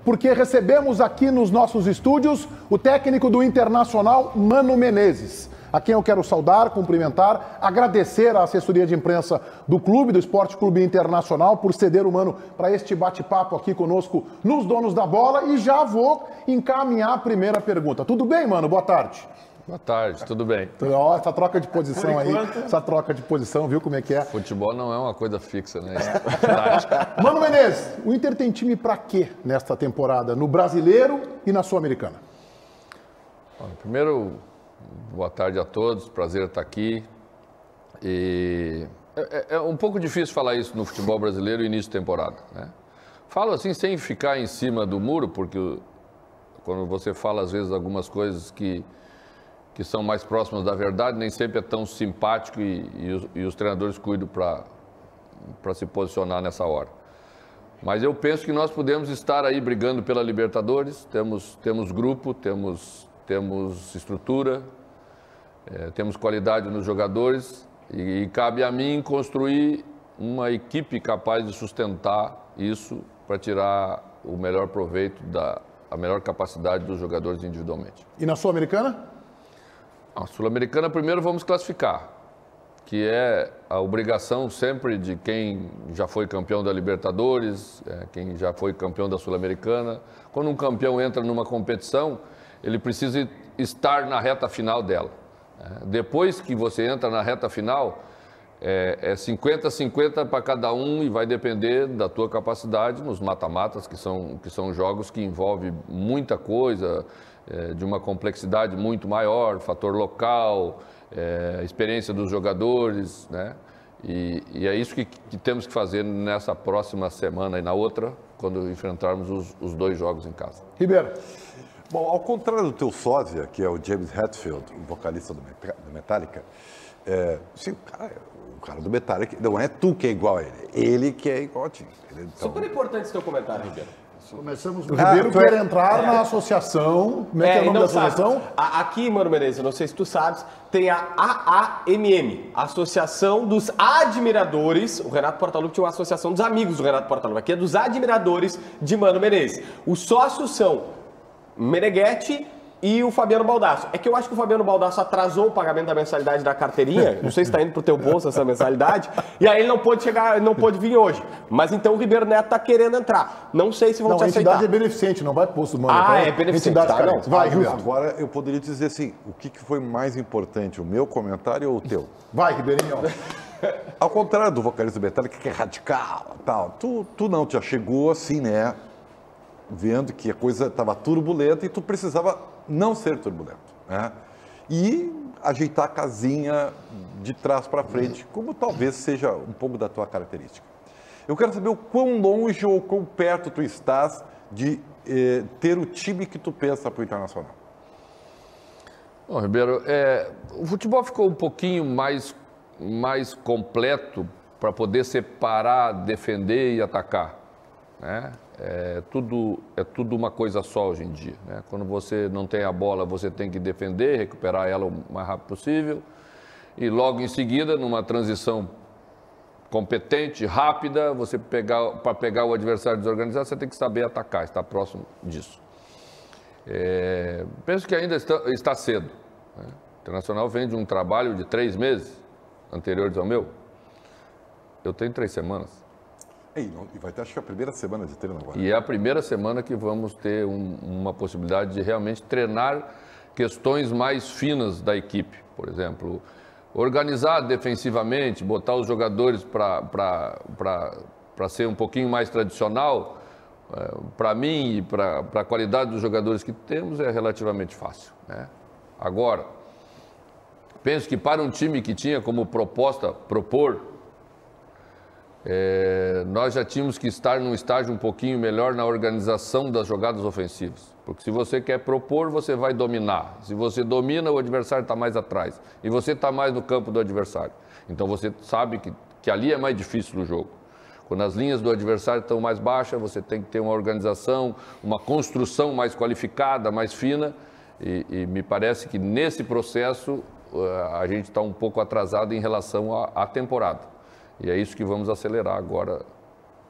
porque recebemos aqui nos nossos estúdios o técnico do Internacional, Mano Menezes, a quem eu quero saudar, cumprimentar, agradecer à assessoria de imprensa do clube, do Esporte Clube Internacional, por ceder o Mano para este bate-papo aqui conosco nos Donos da Bola, e já vou encaminhar a primeira pergunta. Tudo bem, Mano? Boa tarde. Boa tarde, tudo bem. Ó, essa troca de posição aí, essa troca de posição, viu como é que é? Futebol não é uma coisa fixa, né? Mano Menezes, o Inter tem time pra quê nesta temporada? No Brasileiro e na Sul-Americana? Primeiro, boa tarde a todos, prazer estar aqui. E é um pouco difícil falar isso no futebol brasileiro início de temporada, né? Falo assim sem ficar em cima do muro, porque quando você fala às vezes algumas coisas que são mais próximas da verdade, nem sempre é tão simpático e os treinadores cuidam para se posicionar nessa hora. Mas eu penso que nós podemos estar aí brigando pela Libertadores, temos grupo, temos estrutura, temos qualidade nos jogadores e cabe a mim construir uma equipe capaz de sustentar isso para tirar o melhor proveito a melhor capacidade dos jogadores individualmente. E na Sul-Americana? A Sul-Americana, primeiro vamos classificar, que é a obrigação sempre de quem já foi campeão da Libertadores, quem já foi campeão da Sul-Americana. Quando um campeão entra numa competição, ele precisa estar na reta final dela. Depois que você entra na reta final, é 50-50 para cada um e vai depender da tua capacidade nos mata-matas, que são jogos que envolvem muita coisa, de uma complexidade muito maior, fator local, experiência dos jogadores, né? E é isso que temos que fazer nessa próxima semana e na outra, quando enfrentarmos os dois jogos em casa. Ribeiro. Bom, ao contrário do teu sósia, que é o James Hetfield, o vocalista do Metallica, sim, o cara do Metallica, não é tu que é igual a ele que é igual a ti. Então... Super importante esse teu comentário, Ribeiro. Começamos. O Ribeiro quer entrar na associação. Como é que é o nome da associação? Aqui, Mano Menezes, não sei se tu sabes, tem a AAMM, Associação dos Admiradores. O Renato Portaluppi tinha uma associação dos amigos do Renato Portaluppi. Aqui é dos admiradores de Mano Menezes. Os sócios são Meneghetti e o Fabiano Baldasso. É que eu acho que o Fabiano Baldasso atrasou o pagamento da mensalidade da carteirinha. Não sei se está indo pro teu bolso essa mensalidade. E aí ele não pôde chegar, não pôde vir hoje. Mas então o Ribeiro Neto está querendo entrar. Não sei se vão te aceitar. A entidade é beneficente, não vai pro bolso do Mano. É beneficente. Tá, não. Vai, Ribeiro. Agora eu poderia te dizer assim, o que foi mais importante, o meu comentário ou o teu? Vai, Ribeirinho. Ao contrário do vocalista do Metallica, que é radical, tal, tu não, já chegou assim, né? Vendo que a coisa estava turbulenta e tu precisava não ser turbulento, né? E ajeitar a casinha de trás para frente, como talvez seja um pouco da tua característica. Eu quero saber o quão longe ou quão perto tu estás de ter o time que tu pensa para o Internacional. Bom, Ribeiro, o futebol ficou um pouquinho mais completo para poder separar, defender e atacar, né? É tudo uma coisa só hoje em dia, né? Quando você não tem a bola, você tem que defender, recuperar ela o mais rápido possível e logo em seguida, numa transição competente, rápida, para pegar o adversário desorganizado, você tem que saber atacar, estar próximo disso. Penso que ainda está cedo, né? O Internacional vem de um trabalho de 3 meses anteriores ao meu. Eu tenho 3 semanas. E vai ter, acho que a primeira semana de treino agora. E é a primeira semana que vamos ter uma possibilidade de realmente treinar questões mais finas da equipe. Por exemplo, organizar defensivamente, botar os jogadores para ser um pouquinho mais tradicional, para mim e para a qualidade dos jogadores que temos, é relativamente fácil, né? Agora, penso que para um time que tinha como proposta propor, nós já tínhamos que estar num estágio um pouquinho melhor na organização das jogadas ofensivas. Porque se você quer propor, você vai dominar. Se você domina, o adversário está mais atrás. E você está mais no campo do adversário. Então você sabe que ali é mais difícil o jogo. Quando as linhas do adversário estão mais baixas, você tem que ter uma organização, uma construção mais qualificada, mais fina. E me parece que nesse processo a gente está um pouco atrasado em relação à temporada. E é isso que vamos acelerar agora,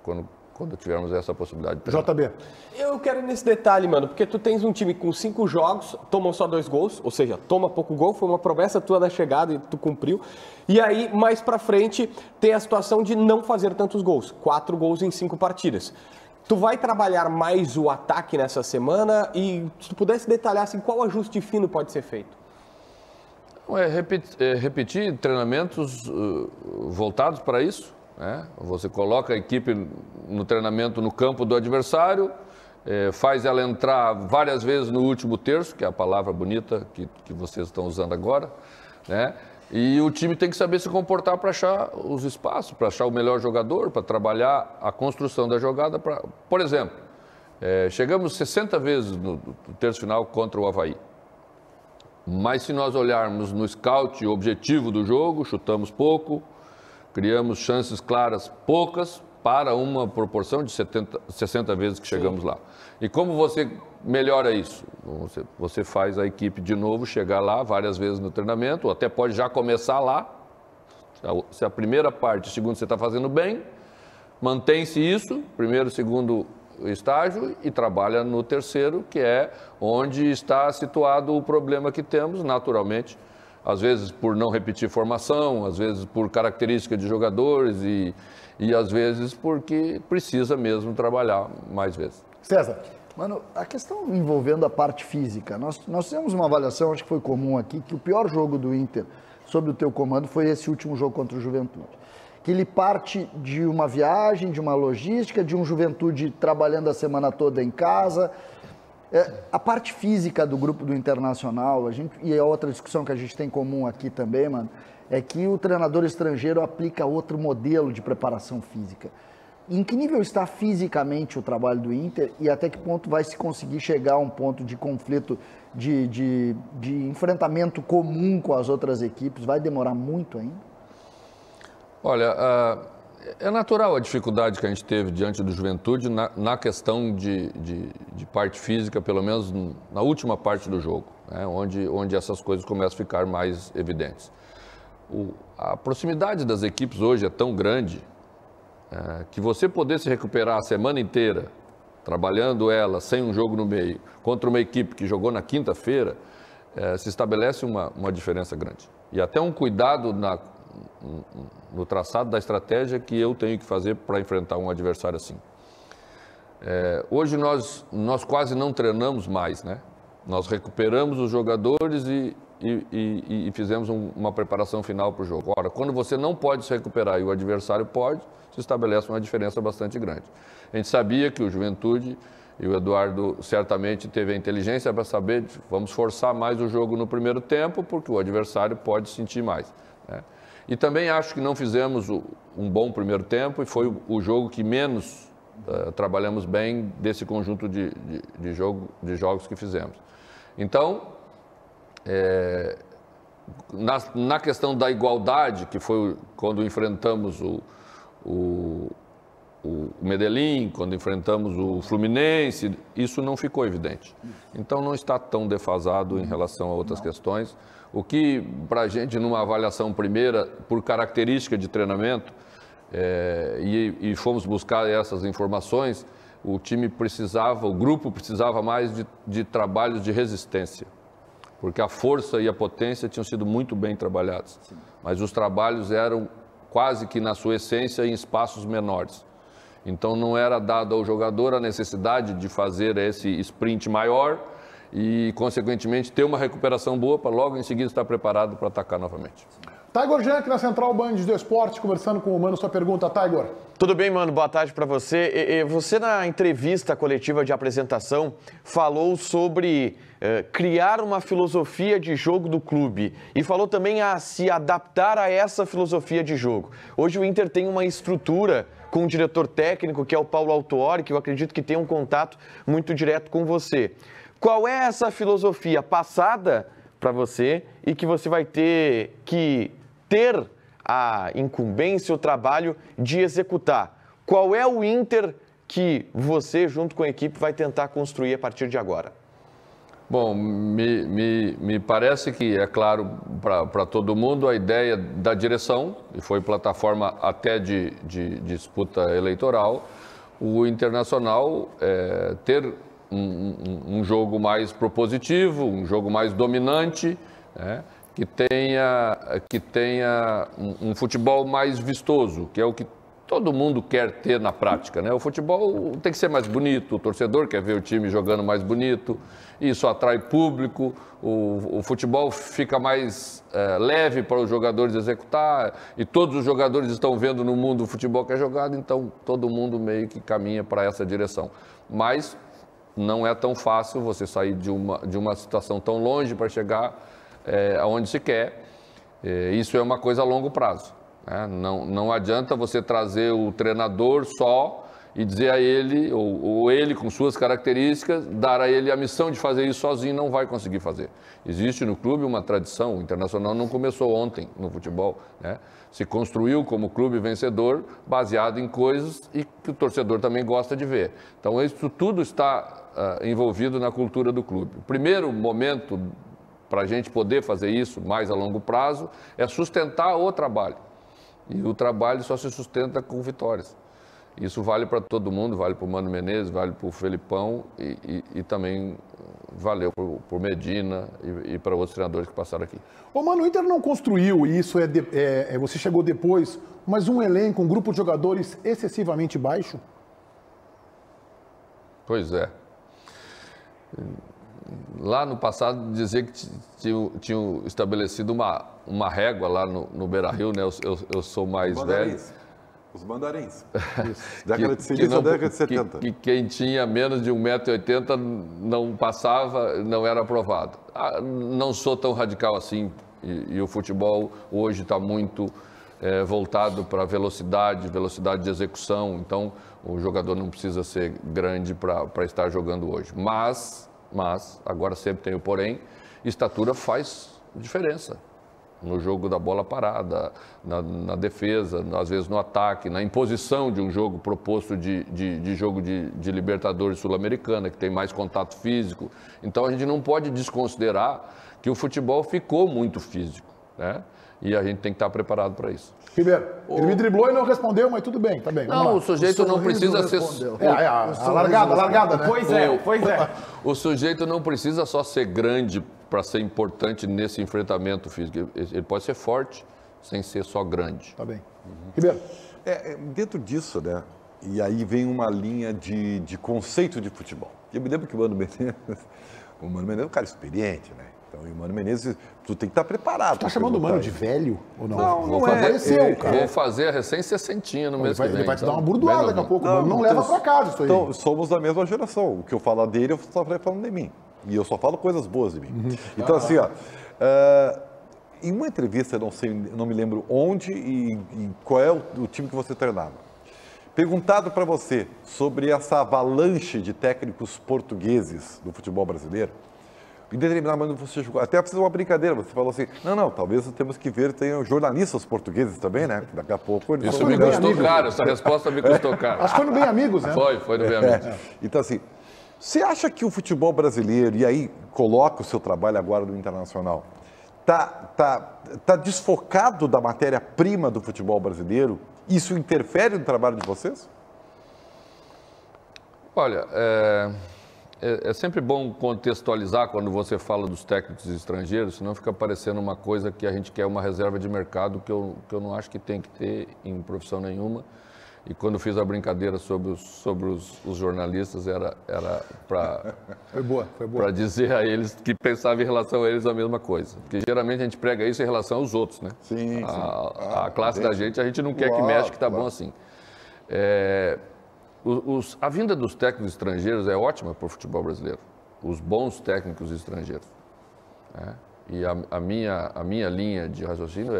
quando quando tivermos essa possibilidade. JB. Eu quero ir nesse detalhe, mano, porque tu tens um time com 5 jogos, tomam só 2 gols, ou seja, toma pouco gol, foi uma promessa tua da chegada e tu cumpriu. E aí, mais pra frente, tem a situação de não fazer tantos gols, 4 gols em 5 partidas. Tu vai trabalhar mais o ataque nessa semana e se tu pudesse detalhar assim, qual ajuste fino pode ser feito? Repetir treinamentos voltados para isso. Né? Você coloca a equipe no treinamento no campo do adversário, faz ela entrar várias vezes no último terço, que é a palavra bonita que vocês estão usando agora, né? E o time tem que saber se comportar para achar os espaços, para achar o melhor jogador, para trabalhar a construção da jogada. Por exemplo, chegamos 60 vezes no terço final contra o Avaí. Mas se nós olharmos no scout objetivo do jogo, chutamos pouco, criamos chances claras poucas para uma proporção de 60 vezes que chegamos lá. E como você melhora isso? Você faz a equipe de novo chegar lá várias vezes no treinamento, ou até pode já começar lá. Se a primeira parte, a segunda você está fazendo bem, mantém-se isso, primeiro, segundo estágio, e trabalha no terceiro, que é onde está situado o problema que temos, naturalmente. Às vezes por não repetir formação, às vezes por característica de jogadores e às vezes porque precisa mesmo trabalhar mais vezes. César. Mano, a questão envolvendo a parte física, nós fizemos uma avaliação, acho que foi comum aqui, que o pior jogo do Inter sob o teu comando foi esse último jogo contra o Juventude. Que ele parte de uma viagem, de uma logística, de um Juventude trabalhando a semana toda em casa. A parte física do grupo do Internacional, e a outra discussão que a gente tem em comum aqui também, mano, é que o treinador estrangeiro aplica outro modelo de preparação física. Em que nível está fisicamente o trabalho do Inter e até que ponto vai se conseguir chegar a um ponto de conflito, de enfrentamento comum com as outras equipes? Vai demorar muito ainda? Olha, é natural a dificuldade que a gente teve diante do Juventude na questão de parte física, pelo menos na última parte do jogo, né, onde essas coisas começam a ficar mais evidentes. A proximidade das equipes hoje é tão grande que você poder se recuperar a semana inteira, trabalhando ela sem um jogo no meio, contra uma equipe que jogou na quinta-feira, se estabelece uma diferença grande. E até um cuidado no traçado da estratégia que eu tenho que fazer para enfrentar um adversário assim. Hoje nós quase não treinamos mais, né? Nós recuperamos os jogadores e fizemos uma preparação final para o jogo. Ora, quando você não pode se recuperar e o adversário pode, se estabelece uma diferença bastante grande. A gente sabia que o Juventude e o Eduardo certamente teve a inteligência para saber, vamos forçar mais o jogo no primeiro tempo, porque o adversário pode sentir mais, né? E também acho que não fizemos um bom primeiro tempo e foi o jogo que menos trabalhamos bem desse conjunto de jogos que fizemos. Então, na questão da igualdade, que foi quando enfrentamos o Medellín, quando enfrentamos o Fluminense, isso não ficou evidente. Então, não está tão defasado em relação a outras questões. O que, para a gente, numa avaliação primeira, por característica de treinamento, e fomos buscar essas informações, o grupo precisava mais de trabalhos de resistência, porque a força e a potência tinham sido muito bem trabalhados, mas os trabalhos eram quase que, na sua essência, em espaços menores. Então, não era dado ao jogador a necessidade de fazer esse sprint maior e, consequentemente, ter uma recuperação boa para logo em seguida estar preparado para atacar novamente. Taigor Jank, na Central Band do Esporte, conversando com o Mano. Sua pergunta, Taigor. Tudo bem, Mano? Boa tarde para você. Você, na entrevista coletiva de apresentação, falou sobre criar uma filosofia de jogo do clube e falou também a se adaptar a essa filosofia de jogo. Hoje o Inter tem uma estrutura com um diretor técnico, que é o Paulo Autuori, que eu acredito que tem um contato muito direto com você. Qual é essa filosofia passada para você e que você vai ter que ter a incumbência, o trabalho de executar? Qual é o Inter que você, junto com a equipe, vai tentar construir a partir de agora? Bom, me parece que é claro para todo mundo a ideia da direção, e foi plataforma até de disputa eleitoral, o Internacional ter um jogo mais propositivo, um jogo mais dominante, né? que tenha um futebol mais vistoso, que é o que todo mundo quer ter na prática, né? O futebol tem que ser mais bonito, o torcedor quer ver o time jogando mais bonito, isso atrai público, o futebol fica mais leve para os jogadores executar, e todos os jogadores estão vendo no mundo o futebol que é jogado, então todo mundo meio que caminha para essa direção. Mas não é tão fácil você sair de uma situação tão longe para chegar aonde se quer. Isso é uma coisa a longo prazo. Não adianta você trazer o treinador só e dizer a ele, ou ele com suas características, dar a ele a missão de fazer isso sozinho, não vai conseguir fazer. Existe no clube uma tradição, o Internacional não começou ontem no futebol, né? Se construiu como clube vencedor, baseado em coisas e que o torcedor também gosta de ver. Então isso tudo está envolvido na cultura do clube. O primeiro momento para a gente poder fazer isso mais a longo prazo é sustentar o trabalho. E o trabalho só se sustenta com vitórias. Isso vale para todo mundo, vale para o Mano Menezes, vale para o Felipão e também valeu para o Medina e para outros treinadores que passaram aqui. Ô, Mano, o Inter não construiu, e isso você chegou depois, mas um elenco, um grupo de jogadores excessivamente baixo? Pois é. Lá no passado dizia que tinham estabelecido uma régua lá no Beira-Rio, né? Eu sou mais velho. Os mandarins. Década de 60 década de 70. Que quem tinha menos de 1,80 m não passava, não era aprovado. Não sou tão radical assim. E o futebol hoje está muito voltado para velocidade de execução. Então, o jogador não precisa ser grande para estar jogando hoje. Mas, agora sempre tem o porém, estatura faz diferença. No jogo da bola parada, na defesa, às vezes no ataque, na imposição de um jogo proposto de jogo de Libertadores Sul-Americana, que tem mais contato físico. Então a gente não pode desconsiderar que o futebol ficou muito físico, né? E a gente tem que estar preparado para isso. Ribeiro, ele me driblou e não respondeu, mas tudo bem, tá bem. Não, o sujeito não precisa ser... A largada, né? Pois é. O sujeito não precisa só ser grande para ser importante nesse enfrentamento físico. Ele pode ser forte sem ser só grande. Tá bem. Ribeiro. Dentro disso, né? E aí vem uma linha de conceito de futebol. Eu me lembro que o Mano Menezes é um cara experiente, né? Então, o Mano Menezes, tu tem que estar preparado. Tá chamando o Mano de velho ou não? Não, Vou fazer a recém-60 no mês que vem. Ele vai te dar uma burdoada daqui a pouco. Não leva pra casa isso aí. Então, somos da mesma geração. O que eu falo dele, eu só falando de mim. E eu só falo coisas boas de mim. Então, assim, ó, em uma entrevista, não me lembro onde e qual é o time que você treinava. Perguntado para você sobre essa avalanche de técnicos portugueses do futebol brasileiro, em determinado momento você jogou, até precisa uma brincadeira, você falou assim, não, talvez temos que ver, tem jornalistas portugueses também, né? Daqui a pouco... Isso me custou caro, essa resposta me custou caro. Acho que foi no Bem Amigos, né? Foi no Bem Amigos. Então, assim, você acha que o futebol brasileiro, e aí coloca o seu trabalho agora no Internacional, tá desfocado da matéria-prima do futebol brasileiro? Isso interfere no trabalho de vocês? Olha, é sempre bom contextualizar quando você fala dos técnicos estrangeiros, senão fica parecendo uma coisa que a gente quer uma reserva de mercado que eu não acho que tem que ter em profissão nenhuma. E quando fiz a brincadeira sobre os jornalistas, era para... Foi boa. Para dizer a eles que pensava em relação a eles a mesma coisa. Porque geralmente a gente prega isso em relação aos outros, né? Sim. A classe da gente, a gente não quer que mexa, que tá bom assim. A vinda dos técnicos estrangeiros é ótima para o futebol brasileiro. Os bons técnicos estrangeiros. Né? E a minha linha de raciocínio,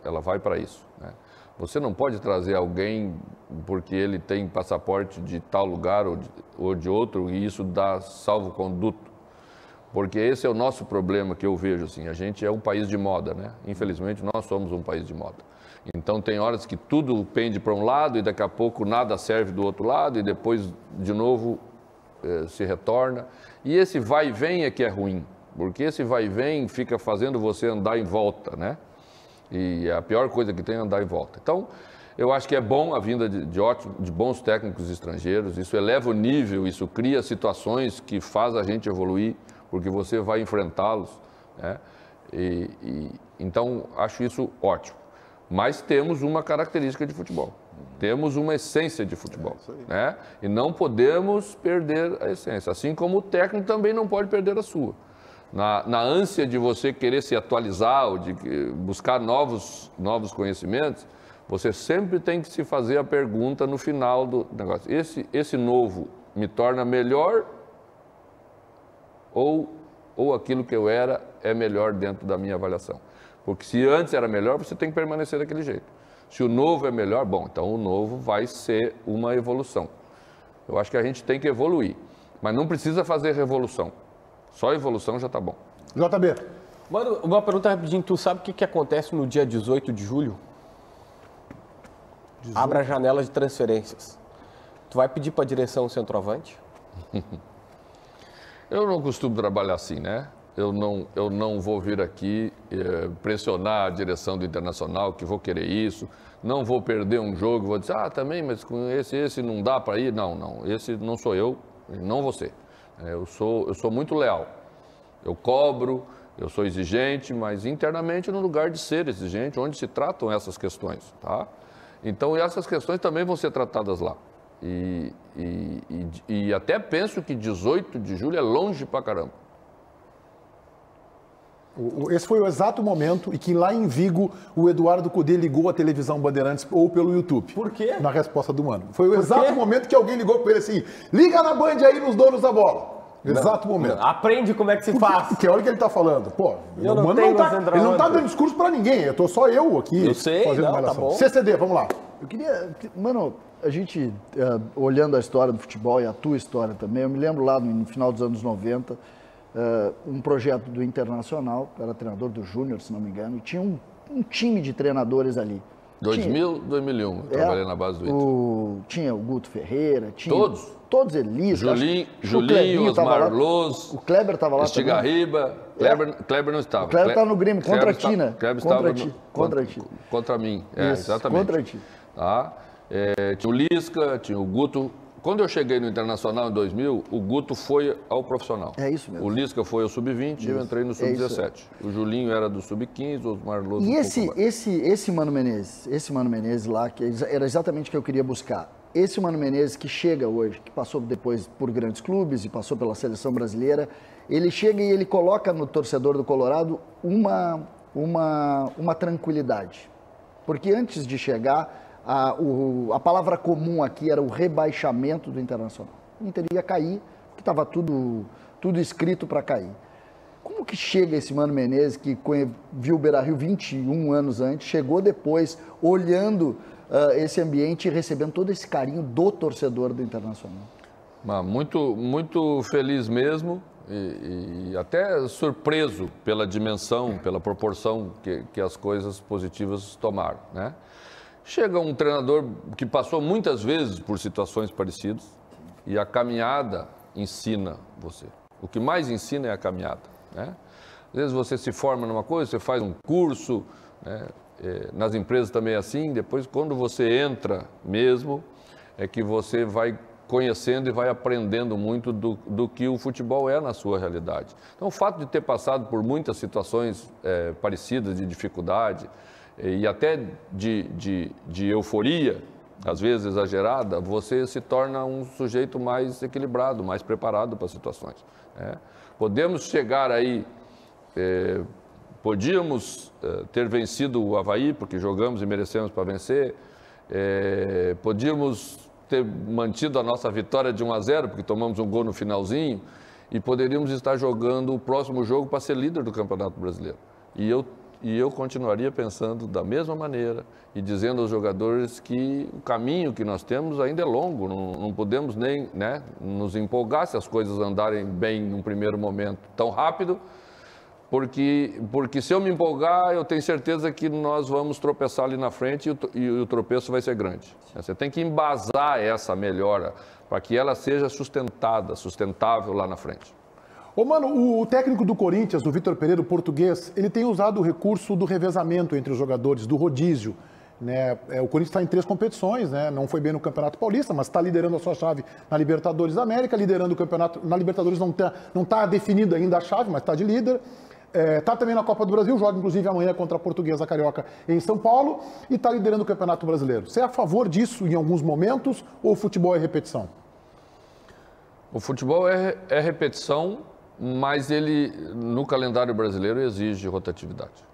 ela vai para isso. Né? Você não pode trazer alguém porque ele tem passaporte de tal lugar ou de outro e isso dá salvo-conduto. Porque esse é o nosso problema que eu vejo. Assim, a gente é um país de moda, né? Infelizmente, nós somos um país de moda. Então, tem horas que tudo pende para um lado e daqui a pouco nada serve do outro lado e depois, de novo, se retorna. E esse vai e vem é que é ruim, porque esse vai e vem fica fazendo você andar em volta, né? E a pior coisa que tem é andar em volta. Então, Eu acho que é bom a vinda de bons técnicos estrangeiros, isso eleva o nível, isso cria situações que faz a gente evoluir, porque você vai enfrentá-los, né? Então, acho isso ótimo. Mas temos uma característica de futebol, temos uma essência de futebol, né? E não podemos perder a essência, assim como o técnico também não pode perder a sua. Na ânsia de você querer se atualizar ou de buscar novos conhecimentos, você sempre tem que se fazer a pergunta no final do negócio. Esse novo me torna melhor ou aquilo que eu era é melhor dentro da minha avaliação? Porque se antes era melhor, você tem que permanecer daquele jeito. Se o novo é melhor, bom, então o novo vai ser uma evolução. Eu acho que a gente tem que evoluir, mas não precisa fazer revolução. Só evolução já está bom. JB. Mano, uma pergunta rapidinho. Tu sabe o que acontece no dia 18 de julho? Abre a janela de transferências. Tu vai pedir para a direção o centroavante? Eu não costumo trabalhar assim, né? Eu não vou vir aqui pressionar a direção do Internacional que vou querer isso. Não vou perder um jogo, vou dizer, também, mas com esse não dá para ir. Não, esse não sou eu, não você. Eu sou muito leal. Eu cobro, eu sou exigente, mas internamente no lugar de ser exigente, onde se tratam essas questões, tá? Então, essas questões também vão ser tratadas lá. E até penso que 18 de julho é longe pra caramba. Esse foi o exato momento em que lá em Vigo o Eduardo Cudê ligou a televisão Bandeirantes ou pelo YouTube. Por quê? Na resposta do Mano. Foi o exato momento que alguém ligou para ele assim, liga na Band aí nos donos da bola. Exato momento. Aprende como é que se faz. Que hora que ele tá falando? Pô, Eu o não Mano tenho ele não tá dando discurso para ninguém. Eu tô só eu aqui. Eu sei, fazendo não, malhação. tá bom. CCD, vamos lá. Eu queria... Mano, a gente, olhando a história do futebol e a tua história também, eu me lembro lá no final dos anos 90, um projeto do Internacional, eu era treinador do Júnior, se não me engano, e tinha um time de treinadores ali. 2001, eu trabalhei na base do Inter. Tinha o Guto Ferreira, tinha... Todos eles. Julinho, Osmar Loz, o Kleber estava lá Estigarriba, Kleber não estava. O Kleber estava no Grêmio, contra ti, né? Kleber estava contra ti. Contra mim, Isso, exatamente. Contra ti. Tá? Tinha o Lisca, tinha o Guto. Quando eu cheguei no Internacional em 2000, o Guto foi ao profissional. É isso mesmo. O Lisca foi ao sub-20 e eu entrei no sub-17. O Julinho era do sub-15, o Osmar Loz... E esse Mano Menezes lá, que era exatamente o que eu queria buscar. Esse Mano Menezes que chega hoje, que passou depois por grandes clubes e passou pela seleção brasileira, ele chega e ele coloca no torcedor do Colorado uma tranquilidade. Porque antes de chegar, a palavra comum aqui era o rebaixamento do Internacional. O Inter ia cair, porque estava tudo escrito para cair. Como que chega esse Mano Menezes, que viu o Beira-Rio 21 anos antes, chegou depois, olhando esse ambiente e recebendo todo esse carinho do torcedor do Internacional? Muito feliz mesmo e até surpreso pela dimensão, pela proporção que as coisas positivas tomaram, né? Chega um treinador que passou muitas vezes por situações parecidas e a caminhada ensina você. O que mais ensina é a caminhada, né? Às vezes você se forma numa coisa, você faz um curso, né? Nas empresas também é assim, depois quando você entra mesmo, é que você vai conhecendo e vai aprendendo muito do que o futebol é na sua realidade. Então o fato de ter passado por muitas situações parecidas de dificuldade e até de euforia, às vezes exagerada, você se torna um sujeito mais equilibrado, mais preparado para as situações, né? Podemos chegar aí... Podíamos ter vencido o Avaí, porque jogamos e merecemos para vencer. Podíamos ter mantido a nossa vitória de 1-0, porque tomamos um gol no finalzinho. E poderíamos estar jogando o próximo jogo para ser líder do Campeonato Brasileiro. E eu continuaria pensando da mesma maneira e dizendo aos jogadores que o caminho que nós temos ainda é longo. Não podemos nem, né, nos empolgar se as coisas andarem bem num primeiro momento tão rápido. Porque se eu me empolgar, eu tenho certeza que nós vamos tropeçar ali na frente e o tropeço vai ser grande. Você tem que embasar essa melhora para que ela seja sustentável lá na frente. Ô, Mano, o técnico do Corinthians, o Vitor Pereira, o português, ele tem usado o recurso do revezamento entre os jogadores, do rodízio. né? O Corinthians está em 3 competições, né? Não foi bem no Campeonato Paulista, mas está liderando a sua chave na Libertadores da América, liderando o campeonato. Na Libertadores não tá definida ainda a chave, mas está de líder. Está também na Copa do Brasil, joga inclusive amanhã contra a Portuguesa Carioca em São Paulo e está liderando o Campeonato Brasileiro. Você é a favor disso em alguns momentos ou o futebol é repetição? O futebol é repetição, mas ele, no calendário brasileiro, exige rotatividade.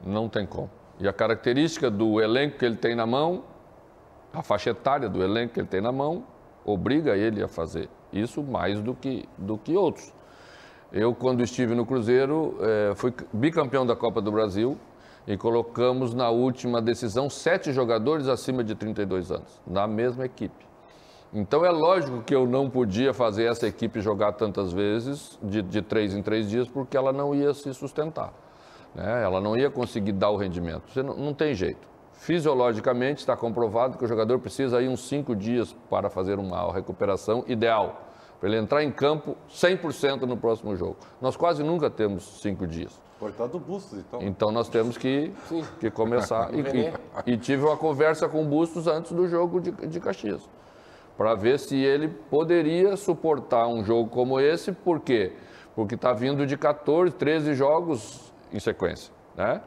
Não tem como. E a característica do elenco que ele tem na mão, a faixa etária do elenco que ele tem na mão, obriga ele a fazer isso mais do que outros. Eu, quando estive no Cruzeiro, fui bicampeão da Copa do Brasil e colocamos na última decisão 7 jogadores acima de 32 anos, na mesma equipe. Então, é lógico que eu não podia fazer essa equipe jogar tantas vezes, de 3 em 3 dias, porque ela não ia se sustentar, né? Ela não ia conseguir dar o rendimento. Você não tem jeito. Fisiologicamente, está comprovado que o jogador precisa ir uns 5 dias para fazer uma recuperação ideal, para ele entrar em campo 100% no próximo jogo. Nós quase nunca temos 5 dias. Coitado do Bustos, então. Então nós temos que começar. E tive uma conversa com o Bustos antes do jogo de Caxias, para ver se ele poderia suportar um jogo como esse. Por quê? Porque está vindo de 14, 13 jogos em sequência, né?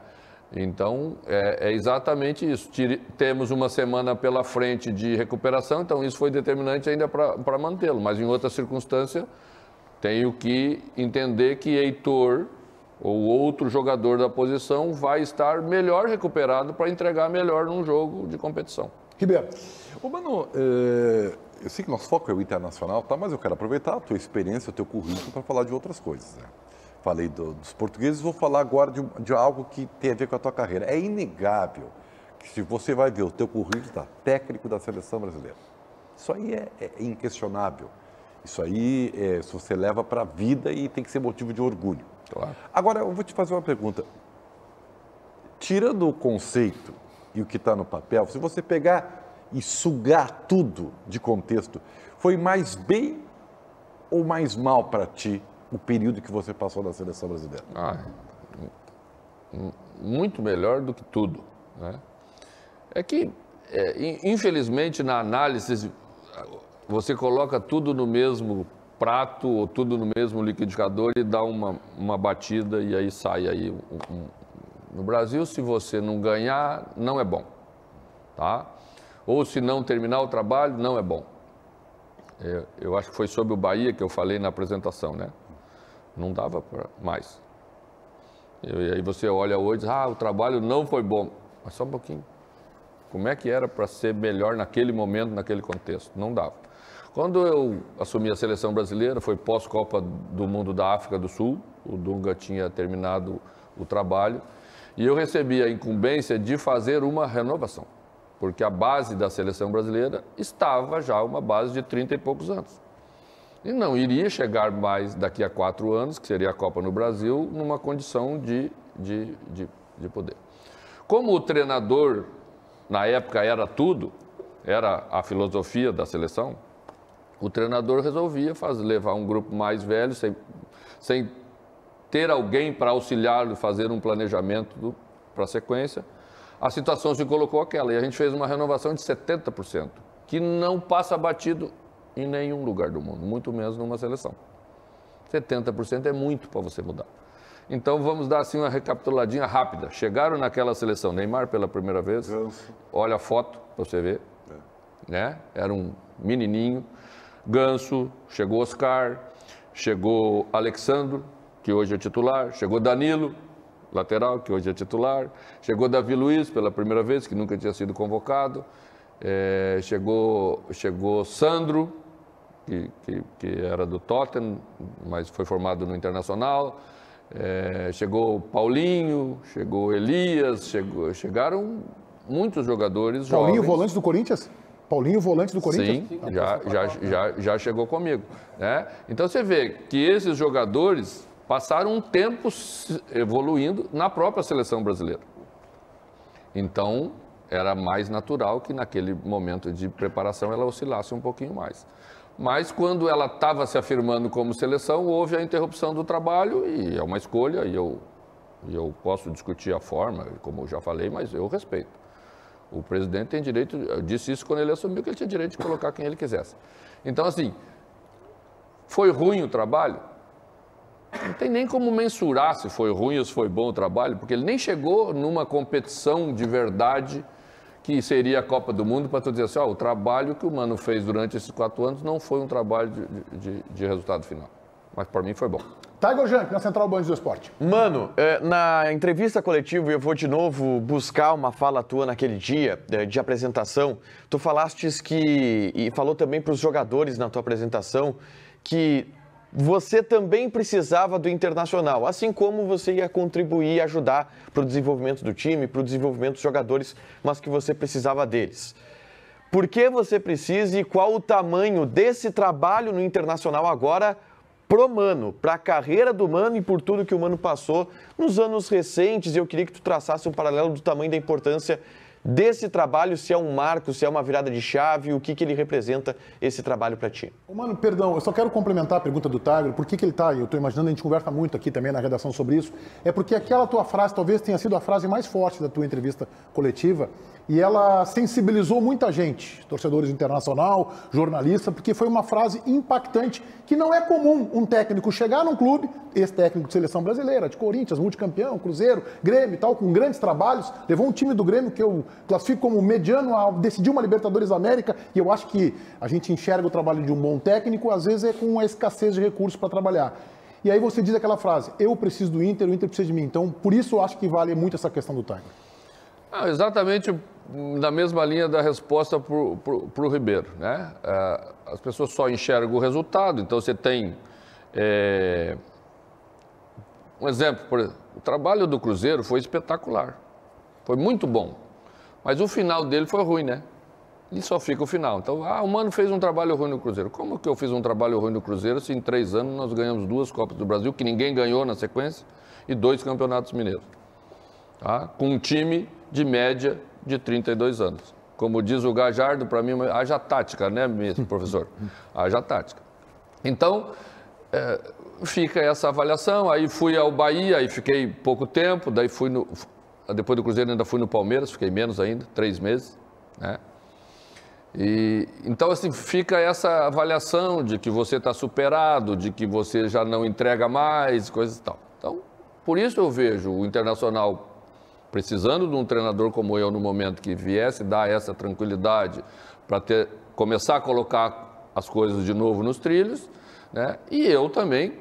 Então, é exatamente isso. Temos uma semana pela frente de recuperação, então isso foi determinante ainda para mantê-lo. Mas em outra circunstância, tenho que entender que Heitor, ou outro jogador da posição, vai estar melhor recuperado para entregar melhor num jogo de competição. Ribeiro. Ô, Mano, eu sei que nosso foco é o internacional, tá? Mas eu quero aproveitar a tua experiência, o teu currículo para falar de outras coisas, né? Falei dos portugueses, vou falar agora de algo que tem a ver com a tua carreira. É inegável que se você vai ver o teu currículo, tá, técnico da seleção brasileira. Isso aí é inquestionável. Isso aí se você leva para a vida e tem que ser motivo de orgulho. Claro. Agora, eu vou te fazer uma pergunta. Tirando o conceito e o que está no papel, se você pegar e sugar tudo de contexto, foi mais bem ou mais mal para ti o período que você passou na seleção brasileira? Muito melhor do que tudo, né? É que, infelizmente, na análise, você coloca tudo no mesmo prato ou tudo no mesmo liquidificador e dá uma batida e aí sai aí. No Brasil, se você não ganhar, não é bom, tá? Ou se não terminar o trabalho, não é bom. Eu acho que foi sobre o Bahia que eu falei na apresentação, né? Não dava para mais. E aí você olha hoje e diz, o trabalho não foi bom. Mas só um pouquinho. Como é que era para ser melhor naquele momento, naquele contexto? Não dava. Quando eu assumi a seleção brasileira, foi pós-Copa do Mundo da África do Sul. O Dunga tinha terminado o trabalho. E eu recebi a incumbência de fazer uma renovação. Porque a base da seleção brasileira estava já uma base de 30 e poucos anos. E não iria chegar mais daqui a 4 anos, que seria a Copa no Brasil, numa condição de poder. Como o treinador, na época, era tudo, era a filosofia da seleção, o treinador resolvia levar um grupo mais velho, sem ter alguém para auxiliá-lo e fazer um planejamento para a sequência. A situação se colocou aquela, e a gente fez uma renovação de 70%, que não passa batido em nenhum lugar do mundo, muito menos numa seleção. 70% é muito para você mudar. Então vamos dar assim uma recapituladinha rápida. Chegaram naquela seleção, Neymar pela primeira vez, olha a foto para você ver, né? Era um menininho, Ganso, chegou Oscar, chegou Alexandro, que hoje é titular, chegou Danilo, lateral, que hoje é titular, chegou Davi Luiz pela primeira vez, que nunca tinha sido convocado, chegou Sandro, que era do Tottenham, mas foi formado no Internacional, chegou Paulinho, chegou Elias, chegaram muitos jogadores Paulinho, jovens. volante do Corinthians? Paulinho, volante do Corinthians? Sim, já chegou comigo, né? Então você vê que esses jogadores passaram um tempo evoluindo na própria seleção brasileira. Então, era mais natural que naquele momento de preparação ela oscilasse um pouquinho mais. Mas quando ela estava se afirmando como seleção, houve a interrupção do trabalho e é uma escolha e eu posso discutir a forma, como eu já falei, mas eu respeito. O presidente tem direito, eu disse isso quando ele assumiu, que ele tinha direito de colocar quem ele quisesse. Então, assim, foi ruim o trabalho? Não tem nem como mensurar se foi ruim ou se foi bom o trabalho, porque ele nem chegou numa competição de verdade que seria a Copa do Mundo para tu dizer assim, o trabalho que o Mano fez durante esses 4 anos não foi um trabalho de resultado final. Mas para mim foi bom. Tiger Jump, na Central Band do Esporte. Mano, na entrevista coletiva, eu vou de novo buscar uma fala tua naquele dia de apresentação. Tu falastes e falou também para os jogadores na tua apresentação, que você também precisava do Internacional, assim como você ia contribuir e ajudar para o desenvolvimento do time, para o desenvolvimento dos jogadores, mas que você precisava deles. Por que você precisa e qual o tamanho desse trabalho no Internacional agora pro Mano, para a carreira do Mano e por tudo que o Mano passou nos anos recentes? Eu queria que tu traçasse um paralelo do tamanho da importância desse trabalho, se é um marco, se é uma virada de chave, o que ele representa, esse trabalho para ti. Mano, perdão, eu só quero complementar a pergunta do Tiger, por que ele está, eu estou imaginando, a gente conversa muito aqui também na redação sobre isso, é porque aquela tua frase talvez tenha sido a frase mais forte da tua entrevista coletiva, e ela sensibilizou muita gente, torcedores internacional, jornalista, porque foi uma frase impactante, que não é comum um técnico chegar num clube, esse técnico de seleção brasileira, de Corinthians, multicampeão, Cruzeiro, Grêmio e tal, com grandes trabalhos, levou um time do Grêmio que eu classifico como mediano a decidir uma Libertadores da América, e eu acho que a gente enxerga o trabalho de um bom técnico, às vezes é com a escassez de recursos para trabalhar. E aí você diz aquela frase, eu preciso do Inter, o Inter precisa de mim. Então, por isso eu acho que vale muito essa questão do Tiger. Exatamente na mesma linha da resposta para o Ribeiro, né? As pessoas só enxergam o resultado, então você tem um exemplo, por exemplo, o trabalho do Cruzeiro foi espetacular, foi muito bom, mas o final dele foi ruim, né? E só fica o final. Então, o Mano fez um trabalho ruim no Cruzeiro. Como que eu fiz um trabalho ruim no Cruzeiro se em 3 anos nós ganhamos 2 Copas do Brasil, que ninguém ganhou na sequência, e 2 Campeonatos Mineiros? Tá? Com um time de média de 32 anos. Como diz o Gajardo, para mim, haja tática, né, professor? Haja tática. Então, fica essa avaliação. Aí fui ao Bahia, aí fiquei pouco tempo, daí depois do Cruzeiro ainda fui no Palmeiras, fiquei menos ainda, 3 meses, né? Então, assim, fica essa avaliação de que você está superado, de que você já não entrega mais, coisas e tal. Então, por isso eu vejo o Internacional precisando de um treinador como eu no momento que viesse dar essa tranquilidade para começar a colocar as coisas de novo nos trilhos, né? E eu também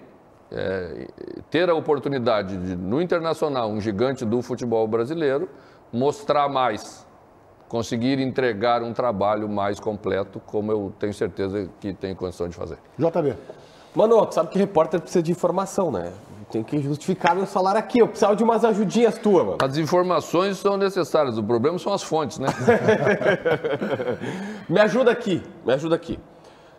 ter a oportunidade de, no Internacional, um gigante do futebol brasileiro, mostrar mais, conseguir entregar um trabalho mais completo, como eu tenho certeza que tem condição de fazer. JB. Mano, tu sabe que repórter precisa de informação, né? Tem que justificar meu salário aqui. Eu precisava de umas ajudinhas tuas, mano. As informações são necessárias, o problema são as fontes, né? Me ajuda aqui, me ajuda aqui.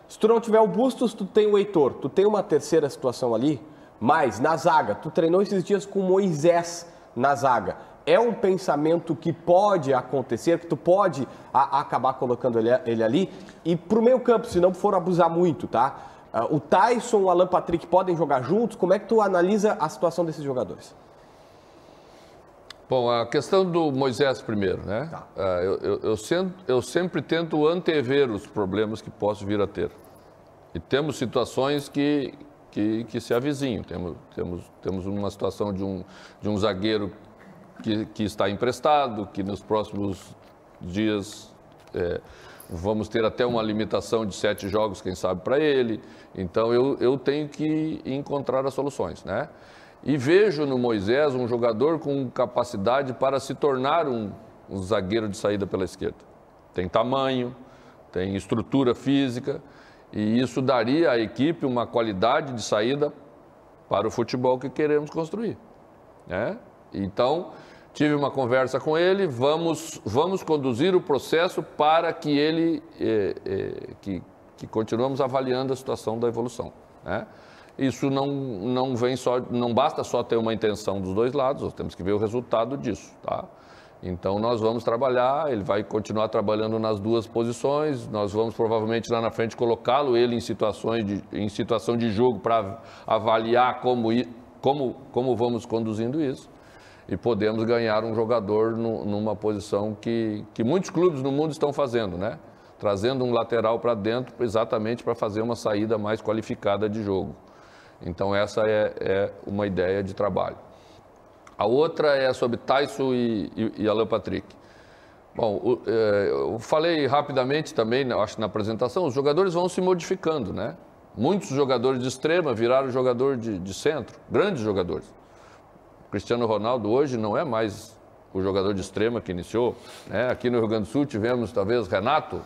Se tu não tiver o Bustos, tu tem o Heitor. Tu tem uma terceira situação ali, mas na zaga, tu treinou esses dias com o Moisés na zaga. É um pensamento que pode acontecer, que tu pode acabar colocando ele ali. E pro meio campo, se não for abusar muito, tá? O Tyson, o Alan Patrick podem jogar juntos? Como é que tu analisa a situação desses jogadores? Bom, a questão do Moisés primeiro, né? Tá. Eu sempre tento antever os problemas que posso vir a ter. E temos situações que se avizinham. Temos uma situação de um zagueiro que está emprestado, que nos próximos dias vamos ter até uma limitação de 7 jogos, quem sabe, para ele. Então, eu tenho que encontrar as soluções, né? E vejo no Moisés um jogador com capacidade para se tornar um zagueiro de saída pela esquerda. Tem tamanho, tem estrutura física, e isso daria à equipe uma qualidade de saída para o futebol que queremos construir, né? Então, tive uma conversa com ele, vamos conduzir o processo para que ele, que continuamos avaliando a situação da evolução, né? Isso não vem só, não basta só ter uma intenção dos dois lados, nós temos que ver o resultado disso, tá? Então nós vamos trabalhar, ele vai continuar trabalhando nas 2 posições, nós vamos provavelmente lá na frente colocá-lo ele em situação de jogo para avaliar como vamos conduzindo isso. e podemos ganhar um jogador numa posição que muitos clubes no mundo estão fazendo, né? Trazendo um lateral para dentro exatamente para fazer uma saída mais qualificada de jogo. Então essa é uma ideia de trabalho. A outra é sobre Tyson e Alan Patrick. Bom, eu falei rapidamente também, acho que na apresentação, os jogadores vão se modificando, né? Muitos jogadores de extrema viraram jogador de centro, grandes jogadores. Cristiano Ronaldo hoje não é mais o jogador de extrema que iniciou, né? Aqui no Rio Grande do Sul tivemos talvez Renato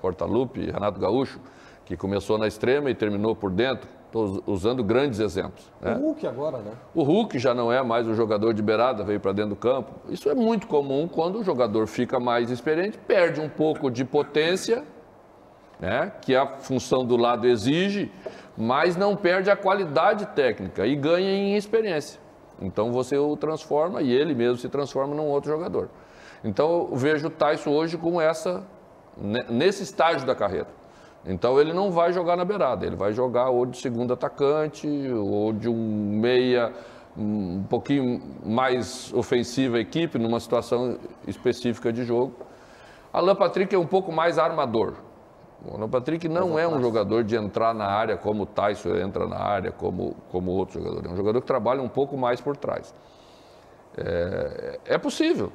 Portaluppi, Renato Gaúcho, que começou na extrema e terminou por dentro. Estou usando grandes exemplos, né? O Hulk agora, né? O Hulk já não é mais o jogador de beirada, veio para dentro do campo. Isso é muito comum quando o jogador fica mais experiente, perde um pouco de potência, né, que a função do lado exige, mas não perde a qualidade técnica e ganha em experiência. Então você o transforma e ele mesmo se transforma num outro jogador. Então eu vejo o Tyson hoje com nesse estágio da carreira. Então ele não vai jogar na beirada, ele vai jogar ou de segundo atacante, ou de um meia um pouquinho mais ofensiva a equipe, numa situação específica de jogo. Alan Patrick é um pouco mais armador. O Alan Patrick não é um jogador de entrar na área como o Tyson entra na área, como outro jogador. É um jogador que trabalha um pouco mais por trás. É possível.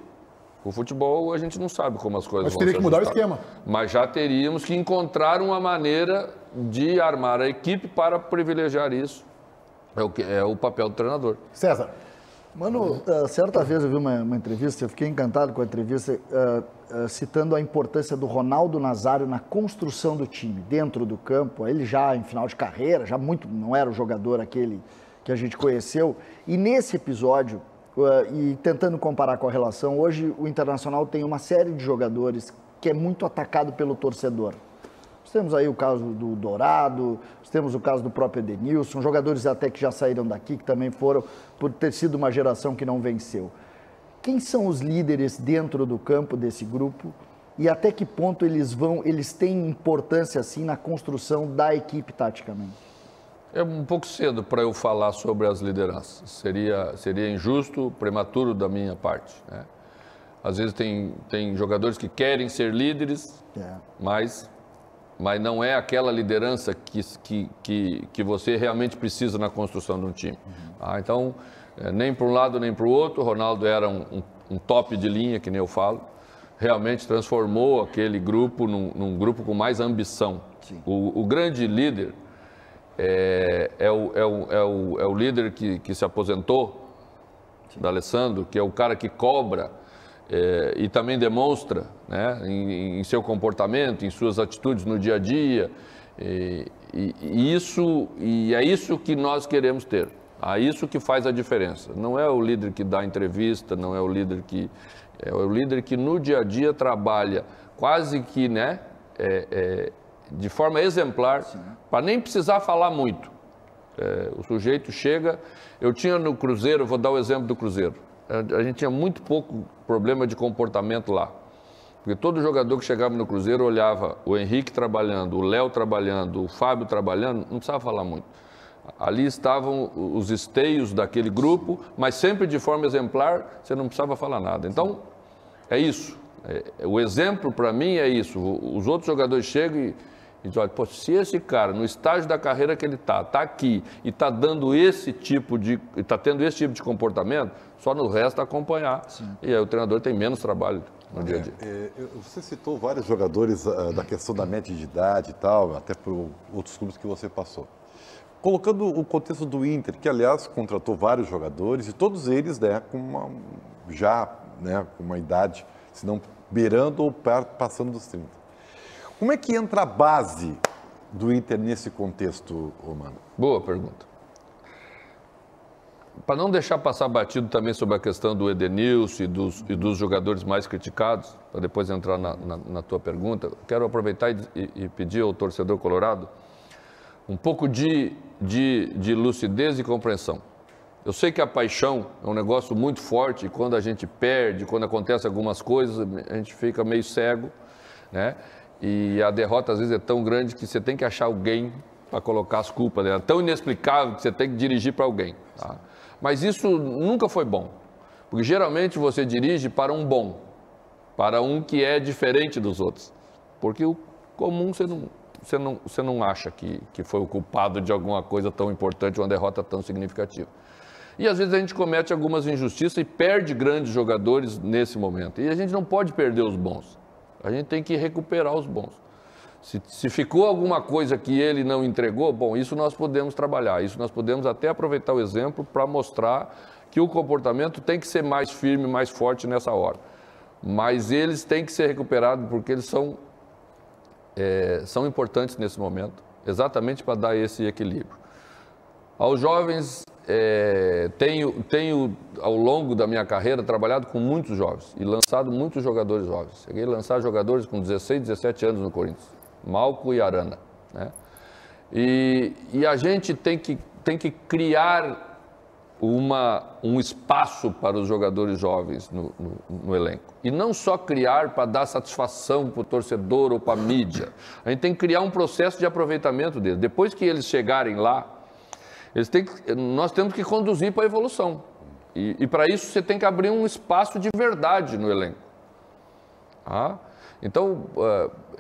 O futebol, a gente não sabe como as coisas vão ser. Mas teria que mudar o esquema. Mas já teríamos que encontrar uma maneira de armar a equipe para privilegiar isso. É o papel do treinador. César. Mano, certa vez eu vi uma entrevista, eu fiquei encantado com a entrevista, citando a importância do Ronaldo Nazário na construção do time, dentro do campo. Ele já em final de carreira, já não era o jogador aquele que a gente conheceu. E nesse episódio, e tentando comparar com a relação, hoje o Internacional tem uma série de jogadores que é muito atacado pelo torcedor. Nós temos aí o caso do Dourado, nós temos o caso do próprio Edenilson, jogadores até que já saíram daqui, que também foram por ter sido uma geração que não venceu. Quem são os líderes dentro do campo desse grupo e até que ponto eles têm importância assim na construção da equipe taticamente? É um pouco cedo para eu falar sobre as lideranças. Seria injusto, prematuro da minha parte, né? Às vezes tem jogadores que querem ser líderes, mas não é aquela liderança que você realmente precisa na construção de um time. Então, nem para um lado nem para o outro. O Ronaldo era um top de linha, que nem eu falo. Realmente transformou aquele grupo num grupo com mais ambição. O grande líder é o líder que se aposentou, D'Alessandro, que é o cara que cobra e também demonstra, né, em seu comportamento, em suas atitudes no dia a dia. E é isso que nós queremos ter. É isso que faz a diferença. Não é o líder que dá entrevista, não é o líder que... É o líder que no dia a dia trabalha quase que, né, de forma exemplar, para nem precisar falar muito. O sujeito chega... Eu tinha no Cruzeiro, vou dar o exemplo do Cruzeiro. A gente tinha muito pouco problema de comportamento lá. Porque todo jogador que chegava no Cruzeiro olhava o Henrique trabalhando, o Léo trabalhando, o Fábio trabalhando, não precisava falar muito. Ali estavam os esteios daquele grupo, mas sempre de forma exemplar, você não precisava falar nada. Então, é isso. O exemplo para mim é isso. Os outros jogadores chegam e dizem, olha, pô, se esse cara, no estágio da carreira que ele está aqui e está dando está tendo esse tipo de comportamento, só no resto acompanhar. Sim. E aí o treinador tem menos trabalho no dia a dia. Você citou vários jogadores da questão da média de idade e tal, até por outros clubes que você passou. Colocando o contexto do Inter, que aliás contratou vários jogadores e todos eles, né, com uma idade, se não beirando ou passando dos 30. Como é que entra a base do Inter nesse contexto, Mano? Boa pergunta. Para não deixar passar batido também sobre a questão do Edenilson e dos jogadores mais criticados, para depois entrar na tua pergunta, quero aproveitar e pedir ao torcedor colorado um pouco de lucidez e compreensão. Eu sei que a paixão é um negócio muito forte e quando a gente perde, quando acontece algumas coisas, a gente fica meio cego, né? E a derrota às vezes é tão grande que você tem que achar alguém para colocar as culpas, é tão inexplicável que você tem que dirigir para alguém. Tá? Mas isso nunca foi bom, porque geralmente você dirige para um bom, para um que é diferente dos outros, porque o comum você não acha que foi o culpado de alguma coisa tão importante, uma derrota tão significativa. E às vezes a gente comete algumas injustiças e perde grandes jogadores nesse momento. E a gente não pode perder os bons. A gente tem que recuperar os bons. Se ficou alguma coisa que ele não entregou, bom, isso nós podemos trabalhar. Isso nós podemos até aproveitar o exemplo para mostrar que o comportamento tem que ser mais firme, mais forte nessa hora. Mas eles têm que ser recuperados porque eles são importantes nesse momento, exatamente para dar esse equilíbrio. Aos jovens, tenho, ao longo da minha carreira, trabalhado com muitos jovens e lançado muitos jogadores jovens. Cheguei a lançar jogadores com 16, 17 anos no Corinthians, Malco e Arana. Né? E a gente tem que criar um espaço para os jogadores jovens no elenco. E não só criar para dar satisfação para o torcedor ou para a mídia. A gente tem que criar um processo de aproveitamento deles. Depois que eles chegarem lá, nós temos que conduzir para a evolução. E para isso você tem que abrir um espaço de verdade no elenco. Tá? Então,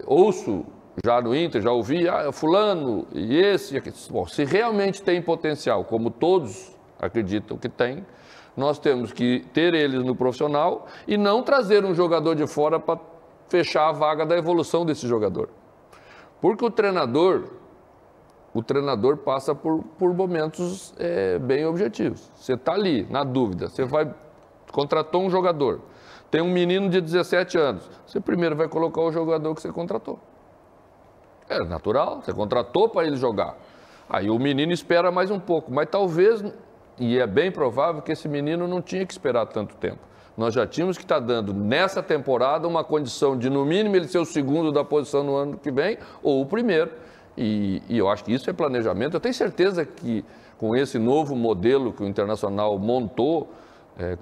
ouço já no Inter, já ouvi, fulano e esse e aquele. Bom, se realmente tem potencial, como todos acreditam que tem, nós temos que ter eles no profissional e não trazer um jogador de fora para fechar a vaga da evolução desse jogador. Porque o treinador passa por momentos bem objetivos. Você está ali, na dúvida, contratou um jogador, tem um menino de 17 anos, você primeiro vai colocar o jogador que você contratou. É natural, você contratou para ele jogar. Aí o menino espera mais um pouco, mas talvez, e é bem provável que esse menino não tinha que esperar tanto tempo. Nós já tínhamos que estar dando, nessa temporada, uma condição de, no mínimo, ele ser o segundo da posição no ano que vem, ou o primeiro. E eu acho que isso é planejamento. Eu tenho certeza que com esse novo modelo que o Internacional montou,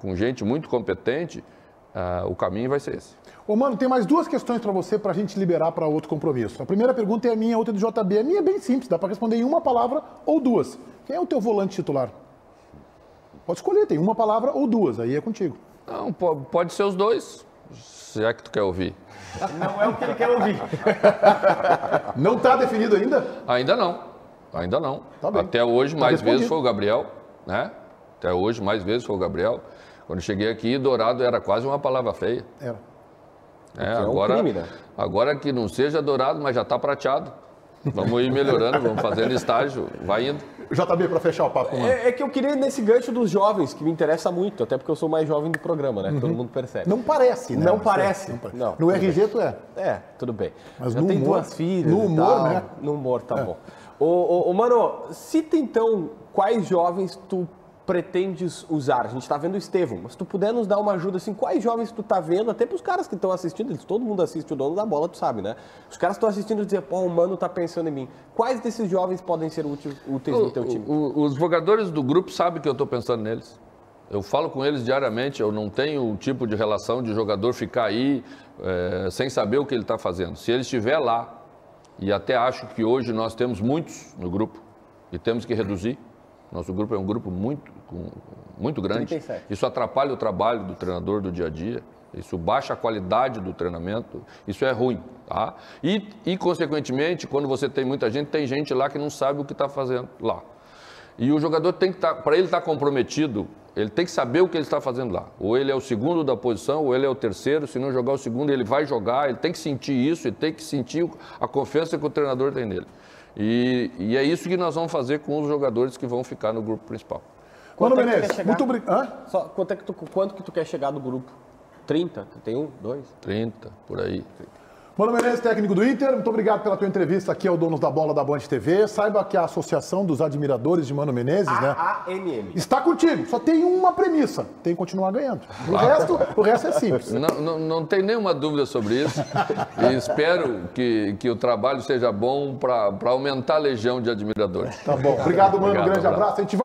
com gente muito competente, o caminho vai ser esse. Ô, mano, tem mais duas questões para você, para a gente liberar para outro compromisso. A primeira pergunta é a minha, a outra é do JB. A minha é bem simples, dá para responder em uma palavra ou duas. Quem é o teu volante titular? Pode escolher, tem uma palavra ou duas, aí é contigo. Não, pode ser os dois, se é que tu quer ouvir. Não é o que ele quer ouvir. Não está definido ainda? Ainda não. Tá bem. Até hoje, Tá mais respondido. vezes foi o Gabriel, né? Até hoje, mais vezes foi o Gabriel. Quando eu cheguei aqui, dourado era quase uma palavra feia. Era. Agora, crime, né? Agora que não seja dourado, mas já está prateado. Vamos ir melhorando, vamos fazendo estágio, vai indo. JB, para fechar o papo, mano. É que eu queria ir nesse gancho dos jovens, que me interessa muito, até porque eu sou o mais jovem do programa, né? Todo mundo percebe. Não parece, né? Não Mas parece. Não, no tudo RG tu é. tudo bem. Mas já no tem humor- duas filhas no e humor, tal. né? No humor, tá bom. Mano, cita então quais jovens tu pretendes usar. A gente tá vendo o Estevão, mas se tu puder nos dar uma ajuda, assim, quais jovens tu tá vendo, até pros caras que estão assistindo, todo mundo assiste o Dono da Bola, tu sabe, né? Os caras estão assistindo e dizem, pô, o Mano tá pensando em mim. Quais desses jovens podem ser úteis no teu time? Os jogadores do grupo sabem que eu estou pensando neles. Eu falo com eles diariamente, eu não tenho o tipo de relação de jogador ficar aí sem saber o que ele está fazendo. Se ele estiver lá, e até acho que hoje nós temos muitos no grupo, e temos que reduzir. Nosso grupo é um grupo muito grande. 37. Isso atrapalha o trabalho do treinador do dia a dia. Isso baixa a qualidade do treinamento. Isso é ruim, tá? E consequentemente, quando você tem muita gente, tem gente lá que não sabe o que está fazendo lá. E o jogador tem que estar, para ele estar comprometido, ele tem que saber o que ele está fazendo lá. Ou ele é o segundo da posição, ou ele é o terceiro. Se não jogar o segundo, ele vai jogar. Ele tem que sentir isso, ele tem que sentir a confiança que o treinador tem nele. E é isso que nós vamos fazer com os jogadores que vão ficar no grupo principal. Mano Quanto é que tu Menezes, quer chegar? muito obrigado. Quanto que tu quer chegar do grupo? 30? 31? 2? 30, por aí. Mano Menezes, técnico do Inter, muito obrigado pela tua entrevista aqui ao Donos da Bola da Band TV. Saiba que a Associação dos Admiradores de Mano Menezes, né, AAMM. está contigo. Só tem uma premissa, tem que continuar ganhando. O resto é simples. Não tem nenhuma dúvida sobre isso. E espero que o trabalho seja bom para aumentar a legião de admiradores. Tá bom. Obrigado, mano. Um grande abraço. abraço. A gente vai